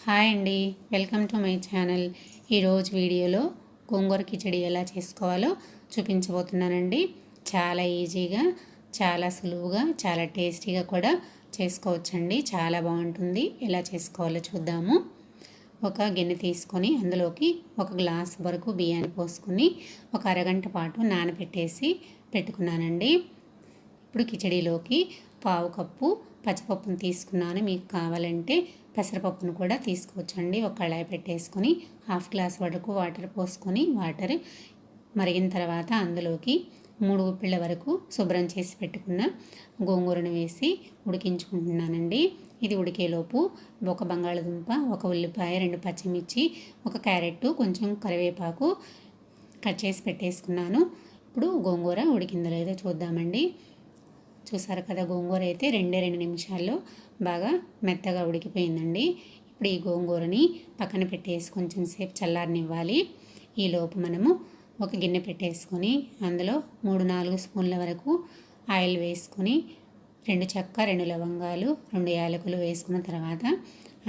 Hi అండి, welcome to my channel. ఈరోజు వీడియోలో గోంగూర కిచడి ఎలా చేసుకోవాలో చూపించబోతున్నానండి. చాలా ఈజీగా, చాలా సులువుగా, చాలా టేస్టీగా కూడా చేసుకోవచ్చండి. చాలా బాగుంటుంది. ఎలా చేసుకోవాలో చూద్దాము. ఒక గిన్నె తీసుకొని అందులోకి ఒక గ్లాస్ వరకు బియ్యాన్ని పోసుకొని ఒక అరగంట పాటు నానబెట్టేసి పెట్టుకున్నానండి. ఇప్పుడు కిచడీలోకి పావు కప్పు పచ్చిపప్పును తీసుకున్నాను. మీకు కావాలంటే పెసరపప్పును కూడా తీసుకోవచ్చండి. ఒక కళాయి పెట్టేసుకొని హాఫ్ గ్లాస్ వరకు వాటర్ పోసుకొని వాటర్ మరిగిన తర్వాత అందులోకి 3 గుప్పిళ్ళ వరకు శుభ్రం చేసి పెట్టుకున్న గోంగూరను వేసి ఉడికించుకుంటున్నానండి. ఇది ఉడికేలోపు ఒక బంగాళదుంప, ఒక ఉల్లిపాయ, 2 పచ్చిమిర్చి, ఒక క్యారెట్, కొంచెం కరివేపాకు కట్ చేసి పెట్టేసుకున్నాను. ఇప్పుడు గోంగూర ఉడికిందో లేదో చూద్దామండి. చూసారు కదా, గోంగూర అయితే 2 నిమిషాల్లో బాగా మెత్తగా ఉడికిపోయిందండి. ఇప్పుడు ఈ గోంగూరని పక్కన పెట్టేసి కొంచెం సేపు చల్లారనివ్వాలి. ఈలోపు మనము ఒక గిన్నె పెట్టేసుకొని అందులో 3-4 స్పూన్ల వరకు ఆయిల్ వేసుకొని 2 చెక్క, 2 లవంగాలు, 2 యాలకులు వేసుకున్న తర్వాత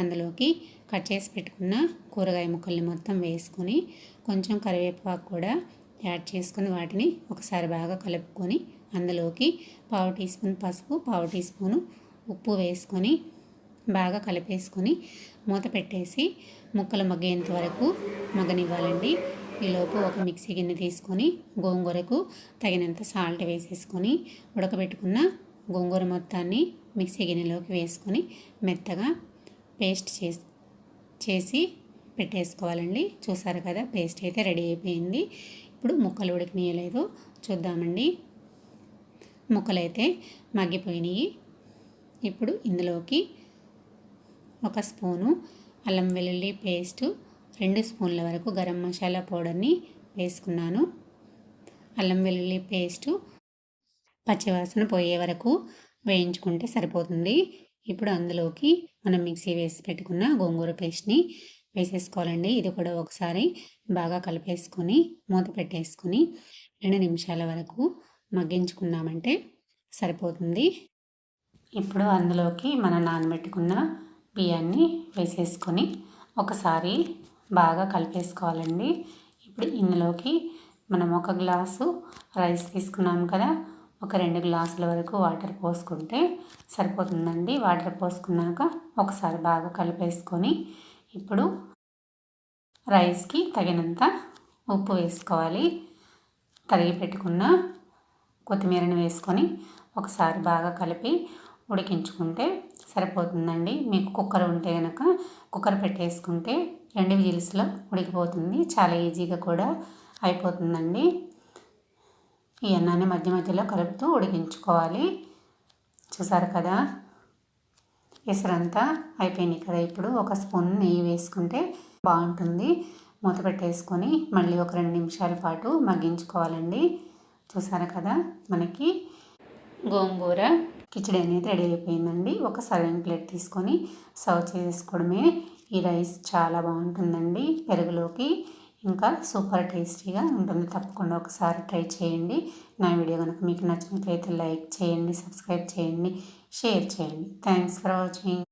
అందులోకి కట్ చేసి పెట్టుకున్న కూరగాయ ముక్కల్ని మొత్తం వేసుకొని కొంచెం కరివేపాకు కూడా యాడ్ చేసుకొని వాటిని ఒకసారి బాగా కలుపుకొని అందులోకి పావు టీ స్పూన్ పసుపు, పావు టీ స్పూను ఉప్పు వేసుకొని బాగా కలిపేసుకొని మూత పెట్టేసి ముక్కలు మగ్గేంత వరకు మగ్గనివ్వాలండి. ఈలోపు ఒక మిక్సీ గిన్నె తీసుకొని గోంగూరకు తగినంత సాల్ట్ వేసేసుకొని ఉడకబెట్టుకున్న గోంగూర మొత్తాన్ని మిక్సీ గిన్నెలోకి వేసుకొని మెత్తగా పేస్ట్ చేసి పెట్టేసుకోవాలండి. చూసారు కదా, పేస్ట్ అయితే రెడీ అయిపోయింది. ఇప్పుడు ముక్కలు ఉడికినాయో చూద్దామండి. ముక్కలైతే మగ్గిపోయినాయి. ఇప్పుడు ఇందులోకి ఒక స్పూను అల్లం వెల్లుల్లి పేస్టు, 2 స్పూన్ల వరకు గరం మసాలా పౌడర్ని వేసుకున్నాను. అల్లం వెల్లుల్లి పేస్టు పచ్చివాసన పోయే వరకు వేయించుకుంటే సరిపోతుంది. ఇప్పుడు అందులోకి మనం మిక్సీ వేసి పెట్టుకున్న గోంగూర పేస్ట్ని వేసేసుకోవాలండి. ఇది కూడా ఒకసారి బాగా కలిపేసుకొని మూత పెట్టేసుకొని 2 నిమిషాల వరకు మగ్గించుకున్నామంటే సరిపోతుంది. ఇప్పుడు అందులోకి మనం నానబెట్టుకున్న బియ్యాన్ని వేసేసుకొని ఒకసారి బాగా కలిపేసుకోవాలండి. ఇప్పుడు ఇందులోకి మనం ఒక గ్లాసు రైస్ తీసుకున్నాం కదా, ఒక 2 గ్లాసుల వరకు వాటర్ పోసుకుంటే సరిపోతుందండి. వాటర్ పోసుకున్నాక ఒకసారి బాగా కలిపేసుకొని ఇప్పుడు రైస్కి తగినంత ఉప్పు వేసుకోవాలి. తరిగి పెట్టుకున్న కొత్తిమీరని వేసుకొని ఒకసారి బాగా కలిపి ఉడికించుకుంటే సరిపోతుందండి. మీకు కుక్కర్ ఉంటే కనుక కుక్కర్ పెట్టేసుకుంటే 2 విజిల్స్లో ఉడికిపోతుంది. చాలా ఈజీగా కూడా అయిపోతుందండి. ఈ అన్నాన్ని మధ్య మధ్యలో కలుపుతూ ఉడికించుకోవాలి. చూసారు కదా, ఎసరంతా అయిపోయింది కదా. ఇప్పుడు ఒక స్పూన్ నెయ్యి వేసుకుంటే బాగుంటుంది. మూత పెట్టేసుకొని మళ్ళీ ఒక 2 నిమిషాల పాటు మగ్గించుకోవాలండి. చూసారు కదా, మనకి గోంగూర కిచడి అనేది రెడీ అయిపోయిందండి. ఒక సర్వింగ్ ప్లేట్ తీసుకొని సర్వ్ చేసుకోవడమే. ఈ రైస్ చాలా బాగుంటుందండి పెరుగులోకి, ఇంకా సూపర్ టేస్టీగా ఉంటుంది. తప్పకుండా ఒకసారి ట్రై చేయండి. నా వీడియో కనుక మీకు నచ్చినట్లయితే లైక్ చేయండి, సబ్స్క్రైబ్ చేయండి, షేర్ చేయండి. Thanks for watching.